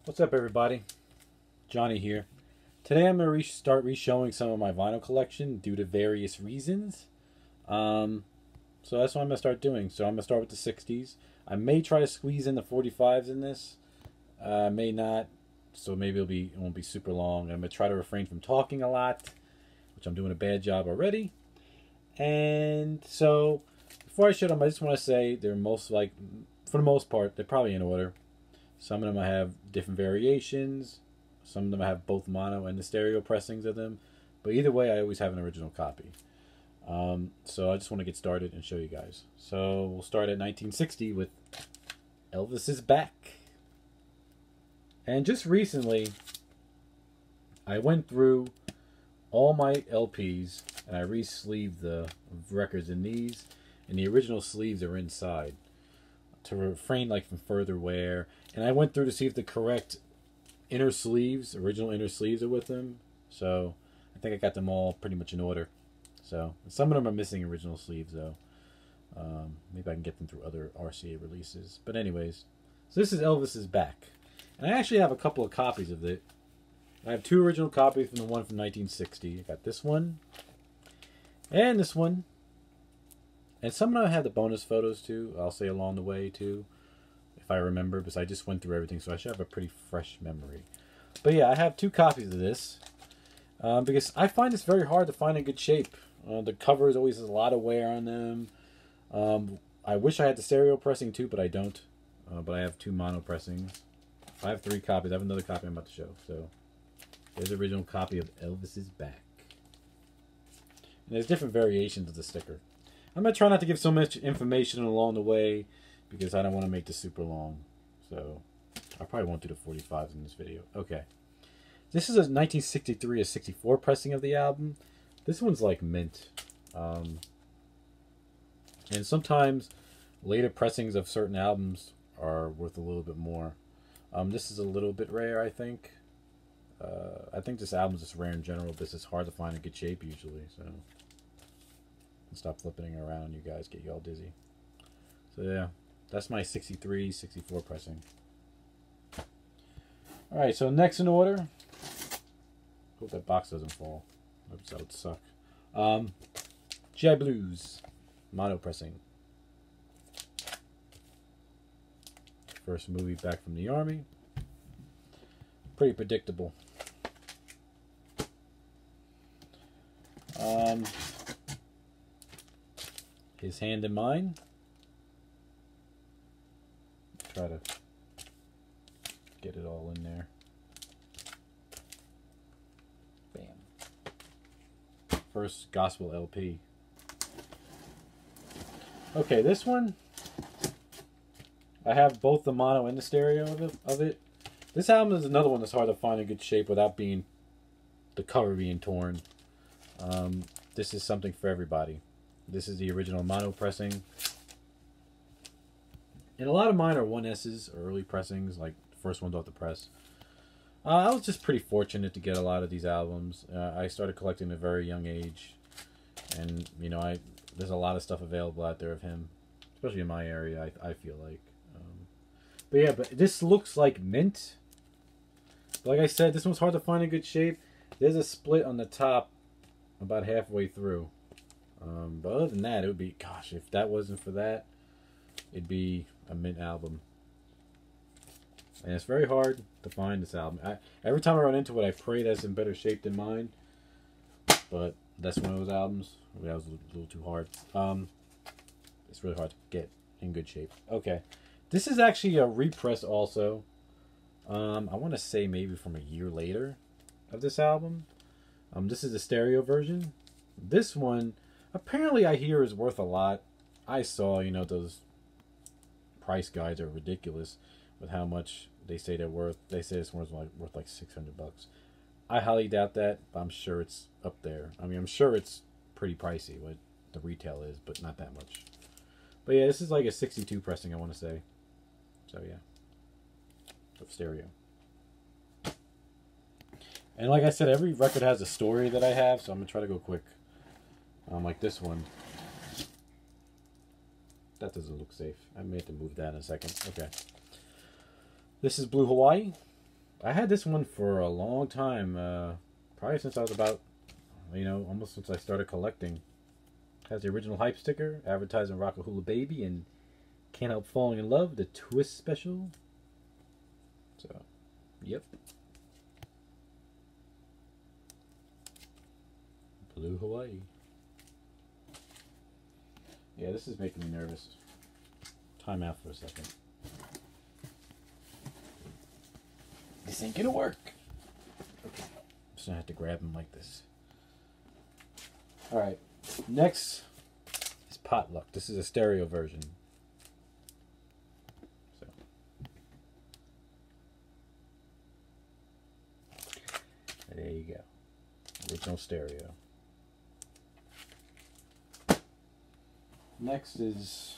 What's up, everybody? Johnny here. Today I'm going to start re-showing some of my vinyl collection due to various reasons. So that's what I'm going to start doing. So I'm going to start with the 60s. I may try to squeeze in the 45s in this. I may not. So maybe it won't be super long. I'm going to try to refrain from talking a lot, which I'm doing a bad job already. And so before I show them, I just want to say they're for the most part, they're probably in order. Some of them I have different variations. Some of them I have both mono and the stereo pressings of them. But either way, I always have an original copy. So I just want to get started and show you guys. So we'll start at 1960 with Elvis is Back. And just recently, I went through all my LPs and I re-sleeved the records in these. And the original sleeves are inside to refrain from further wear. And I went through to see if the correct original inner sleeves are with them. So I think I got them all pretty much in order. So some of them are missing original sleeves though. Maybe I can get them through other RCA releases. But anyways, so this is Elvis is Back. And I actually have a couple of copies of it. I have two original copies from the one from 1960. I got this one and this one. And some of them have the bonus photos too. I'll say along the way too, if I remember, because I just went through everything, so I should have a pretty fresh memory. But yeah, I have two copies of this because I find this very hard to find in good shape. The covers always has a lot of wear on them. I wish I had the stereo pressing too, but I don't. But I have two mono pressings. I have three copies. I have another copy I'm about to show. So there's the original copy of Elvis is Back. And there's different variations of the sticker. I'm going to try not to give so much information along the way because I don't want to make this super long. So I probably won't do the 45s in this video. Okay. This is a 1963 or 64 pressing of the album. This one's like mint. And sometimes later pressings of certain albums are worth a little bit more. This is a little bit rare, I think. I think this album is just rare in general. This is hard to find in good shape usually. So stop flipping it around, you guys, get you all dizzy. So yeah, that's my 63, 64 pressing. Alright, so next in order, hope that box doesn't fall. Oops, that would suck. GI Blues, mono pressing. First movie back from the army. Pretty predictable. His Hand in Mine. Try to get it all in there. Bam. First gospel LP. Okay, this one, I have both the mono and the stereo of it. This album is another one that's hard to find in good shape without the cover being torn. This is something for everybody. This is the original mono pressing. And a lot of mine are 1S's, or early pressings, like the first ones off the press. I was just pretty fortunate to get a lot of these albums. I started collecting at a very young age. And, you know, there's a lot of stuff available out there of him. Especially in my area, I feel like. But yeah, but this looks like mint. But like I said, this one's hard to find in good shape. There's a split on the top about halfway through. But other than that, it would be, gosh, if that wasn't for that, it'd be a mint album. And it's very hard to find this album. Every time I run into it, I pray that's in better shape than mine. But that's one of those albums. That was a little too hard. It's really hard to get in good shape. Okay. This is actually a repress also. I want to say maybe from a year later of this album. This is the stereo version. This one, apparently I hear is worth a lot. I saw, you know, those price guides are ridiculous with how much they say they're worth. They say this one's worth like $600. I highly doubt that, but I'm sure it's up there. I mean, I'm sure it's pretty pricey what the retail is, but not that much. But yeah, this is like a 62 pressing, I want to say. So yeah, of stereo. And like I said, every record has a story that I have, so I'm going to try to go quick. Like this one. That doesn't look safe. I may have to move that in a second. Okay. This is Blue Hawaii. I had this one for a long time. Probably since I was about, almost since I started collecting. Has the original hype sticker, advertising Rockahula Baby and Can't Help Falling in Love, the Twist special. So, yep. Blue Hawaii. Yeah, this is making me nervous. Time out for a second. This ain't gonna work. Okay. I'm just gonna have to grab him like this. Alright. Next is Potluck. This is a stereo version. So. There you go. Original stereo. Next is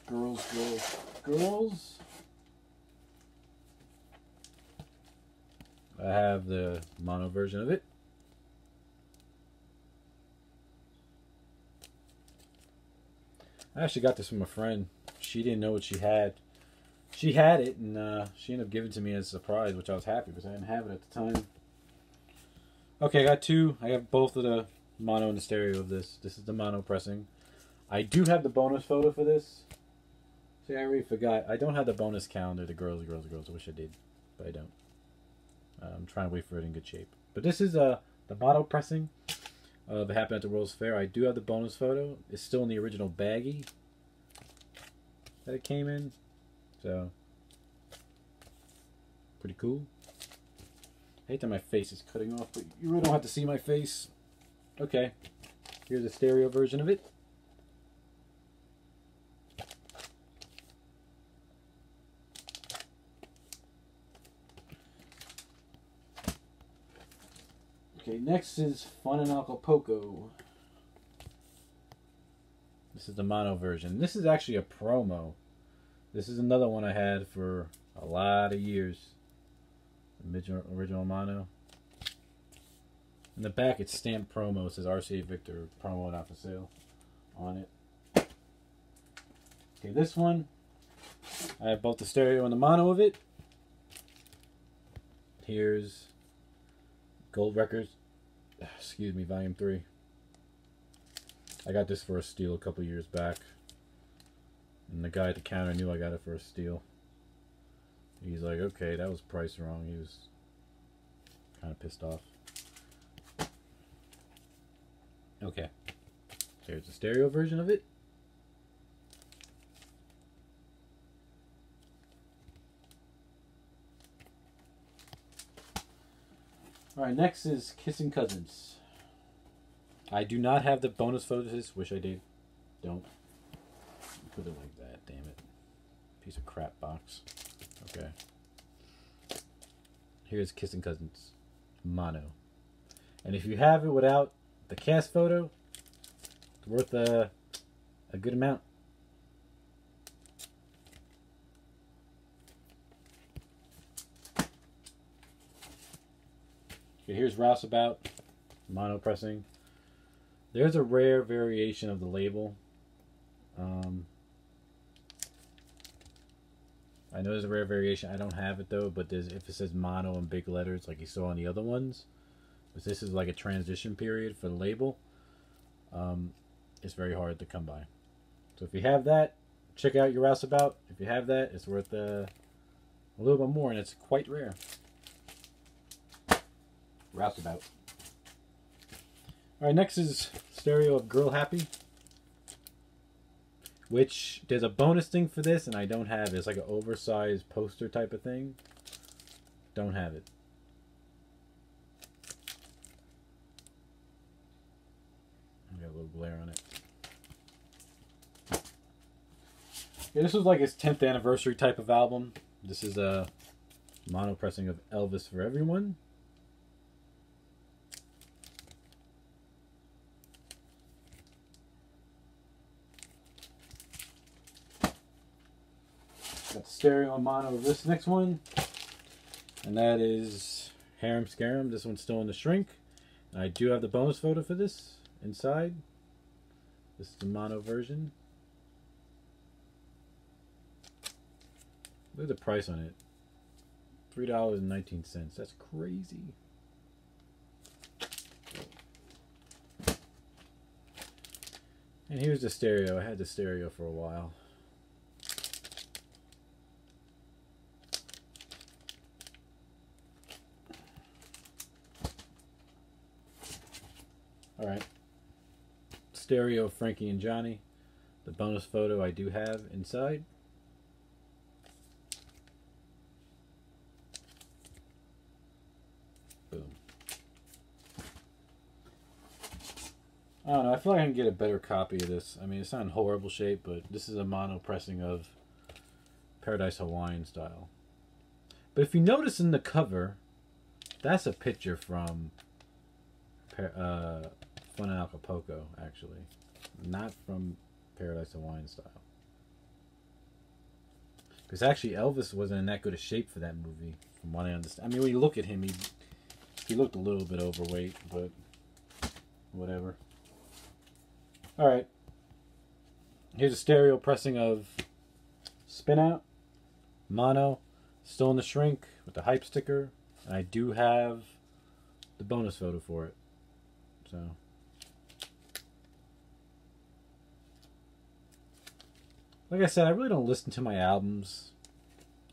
Girls, Girls, Girls. I have the mono version of it. I actually got this from a friend. She didn't know what she had. She had it, and she ended up giving it to me as a surprise, which I was happy because I didn't have it at the time. Okay, I got two. I have both of the mono and the stereo of this. This is the mono pressing. I do have the bonus photo for this. See, I already forgot. I don't have the bonus calendar, the girls, girls, girls. I wish I did, but I don't. I'm trying to wait for it in good shape. But this is the mono pressing of It Happened at the World's Fair. I do have the bonus photo. It's still in the original baggie that it came in. So, pretty cool. I hate that my face is cutting off, but you really don't have to see my face. Okay, here's a stereo version of it. Okay, next is Fun in Acapulco. This is the mono version. This is actually a promo. This is another one I had for a lot of years. The original mono. In the back, it's stamped promo. It says RCA Victor promo not for sale on it. Okay, this one, I have both the stereo and the mono of it. Here's Gold Records, excuse me, Volume 3. I got this for a steal a couple years back. And the guy at the counter knew I got it for a steal. He's like, okay, that was priced wrong. He was kind of pissed off. Okay. There's the stereo version of it. Alright, next is Kissing Cousins. I do not have the bonus photos. Wish I did. Don't. Put it like that, damn it. Piece of crap box. Okay. Here's Kissing Cousins. Mono. And if you have it without the cast photo, it's worth a good amount. Okay, here's Rouseabout, mono pressing. There's a rare variation of the label. I know there's a rare variation. I don't have it though, but if it says mono in big letters like you saw on the other ones, but this is like a transition period for the label. It's very hard to come by. So if you have that, check out your Rouseabout. If you have that, it's worth a little bit more, and it's quite rare. Rouseabout. Alright, next is stereo of Girl Happy. Which, there's a bonus thing for this, and I don't have it. It's like an oversized poster type of thing. Don't have it. I got a little glare on it. Yeah, this was like his 10th anniversary type of album. This is a mono pressing of Elvis for Everyone. Got the stereo and mono of this next one. And that is Harum, Scarum. This one's still in the shrink. And I do have the bonus photo for this inside. This is the mono version. Look at the price on it. $3.19. That's crazy. And here's the stereo. I had the stereo for a while. Alright. Stereo of Frankie and Johnny. The bonus photo I do have inside. Boom. I don't know. I feel like I can get a better copy of this. I mean, it's not in horrible shape, but this is a mono pressing of Paradise Hawaiian style. But if you notice in the cover, that's a picture from Fun in Acapulco, actually. Not from Paradise Hawaiian style. Because actually Elvis wasn't in that good a shape for that movie, from what I understand. I mean, when you look at him, he looked a little bit overweight, but whatever. Alright. Here's a stereo pressing of Spin Out, mono, still in the shrink with the hype sticker. And I do have the bonus photo for it. So, like I said, I really don't listen to my albums.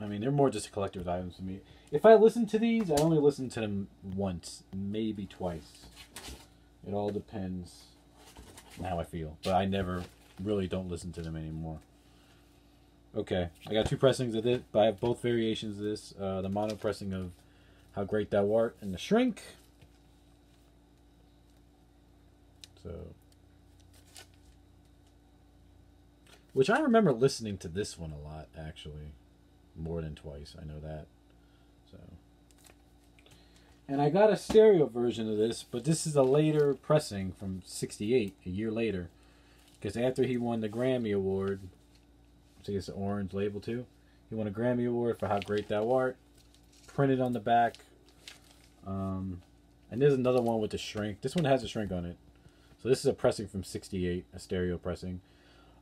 I mean, they're more just collector's items to me. If I listen to these, I only listen to them once, maybe twice. It all depends on how I feel. But I never really don't listen to them anymore. Okay, I got two pressings of this, but I have both variations of this. The mono pressing of How Great Thou Art and the shrink. So, which I remember listening to this one a lot, actually. More than twice, I know that. So, and I got a stereo version of this, but this is a later pressing from '68, a year later. Because after he won the Grammy Award, see it's an orange label too. He won a Grammy Award for How Great Thou Art. Printed on the back. And there's another one with the shrink. This one has a shrink on it. So this is a pressing from '68, a stereo pressing.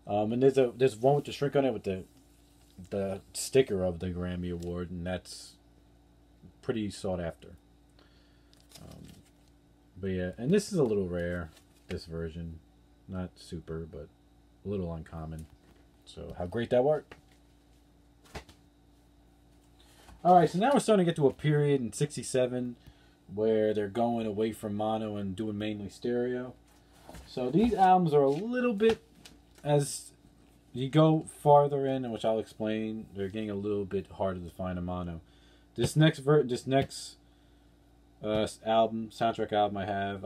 And there's one with the shrink on it with the sticker of the Grammy Award, and that's pretty sought after. But yeah, and this is a little rare, this version. Not super, but a little uncommon. So, How Great Thou Art. Alright, so now we're starting to get to a period in '67 where they're going away from mono and doing mainly stereo. So these albums are a little bit, as you go farther in, which I'll explain, they're getting a little bit harder to find a mono. This next album, soundtrack album I have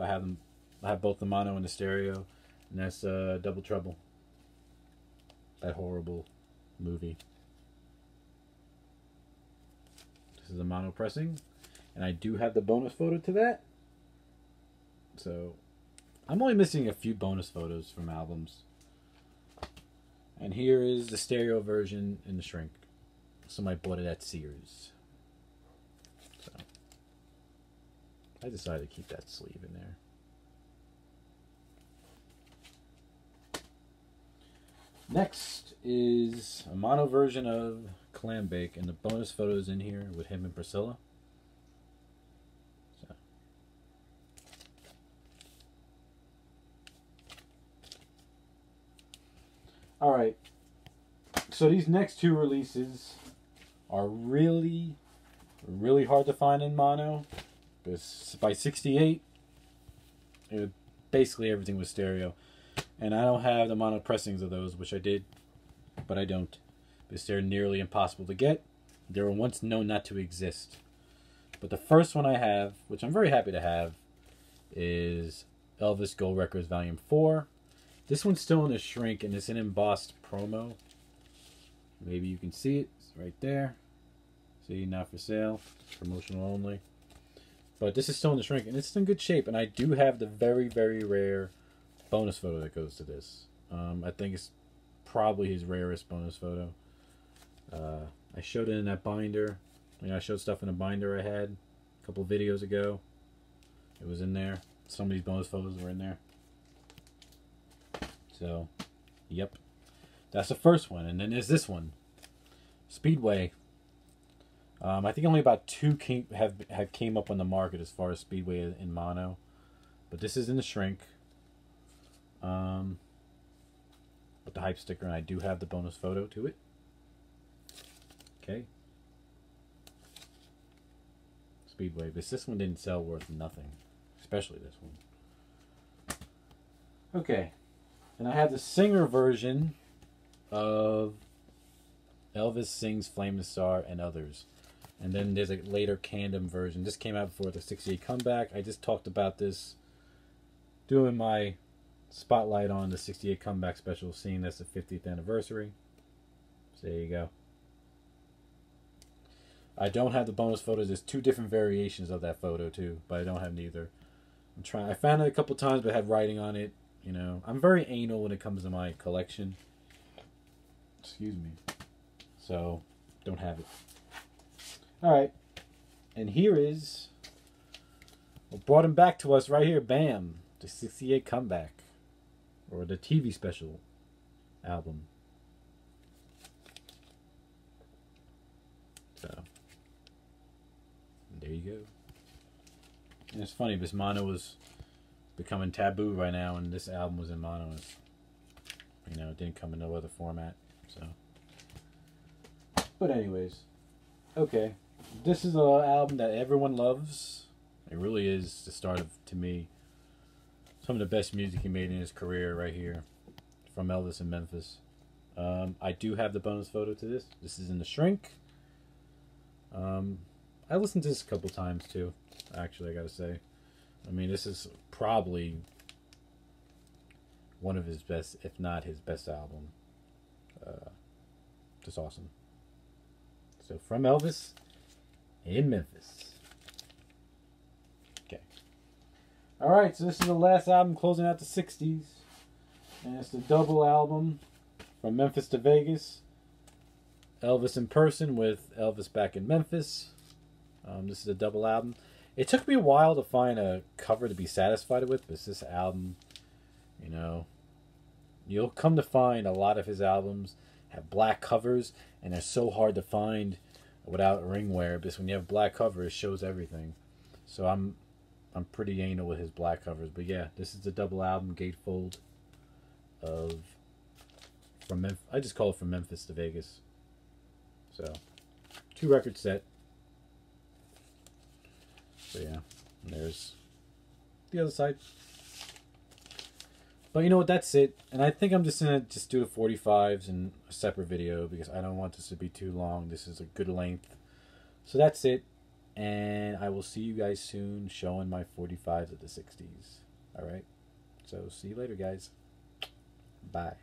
both the mono and the stereo, and that's Double Trouble. That horrible movie. This is a mono pressing, and I do have the bonus photo to that. So I'm only missing a few bonus photos from albums. And here is the stereo version in the shrink. Somebody bought it at Sears. So I decided to keep that sleeve in there. Next is a mono version of Clam Bake, and the bonus photos in here with him and Priscilla. So. Alright, so these next two releases are really, really hard to find in mono. Because by '68, basically everything was stereo. And I don't have the mono pressings of those, which I did, but I don't. Because they're nearly impossible to get. They were once known not to exist. But the first one I have, which I'm very happy to have, is Elvis Gold Records Volume 4. This one's still in the shrink, and it's an embossed promo. Maybe you can see it. It's right there. See, not for sale. Promotional only. But this is still in the shrink, and it's in good shape. And I do have the very, very rare bonus photo that goes to this. I think it's probably his rarest bonus photo. I showed it in that binder. I showed stuff in a binder I had a couple of videos ago. It was in there. Some of these bonus photos were in there. So, yep. That's the first one. And then there's this one. Speedway. I think only about two have came up on the market as far as Speedway in mono, but this is in the shrink. With the hype sticker, and I do have the bonus photo to it. Okay. Speedway, but this one didn't sell worth nothing, especially this one. Okay, and I have the singer version of Elvis Sings Flame the Star and Others. And then there's a later Tandem version. This came out before the 68 comeback. I just talked about this doing my spotlight on the 68 comeback special, seeing that's the 50th anniversary. So there you go. I don't have the bonus photos. There's two different variations of that photo too, but I don't have neither. I'm trying. I found it a couple times, but it had writing on it. You know, I'm very anal when it comes to my collection. Excuse me. So, don't have it. All right, and here is what brought him back to us right here. Bam, the 68 comeback, or the TV special album. So there you go. And it's funny because mono was becoming taboo right now, and this album was in mono. It's, you know, it didn't come in no other format. So, but anyways, okay. This is an album that everyone loves. It really is the start of, to me, some of the best music he made in his career right here from Elvis in Memphis. I do have the bonus photo to this. This is in the shrink. I listened to this a couple times too, actually, I gotta say. I mean, this is probably one of his best, if not his best album. Just awesome. So, from Elvis in Memphis. Okay. Alright, so this is the last album closing out the 60s. And it's the double album from Memphis to Vegas. Elvis in person with Elvis back in Memphis. This is a double album. It took me a while to find a cover to be satisfied with, but this album, you know, you'll come to find a lot of his albums have black covers, and they're so hard to find without ringware, because when you have black cover, it shows everything. So I'm pretty anal with his black covers. But yeah, this is the double album gatefold of I just call it From Memphis to Vegas. So 2 record set. So yeah, and there's the other side. But you know what, that's it. And I think I'm just going to do the 45s in a separate video because I don't want this to be too long. This is a good length. So that's it. And I will see you guys soon showing my 45s of the 60s. Alright? So see you later, guys. Bye.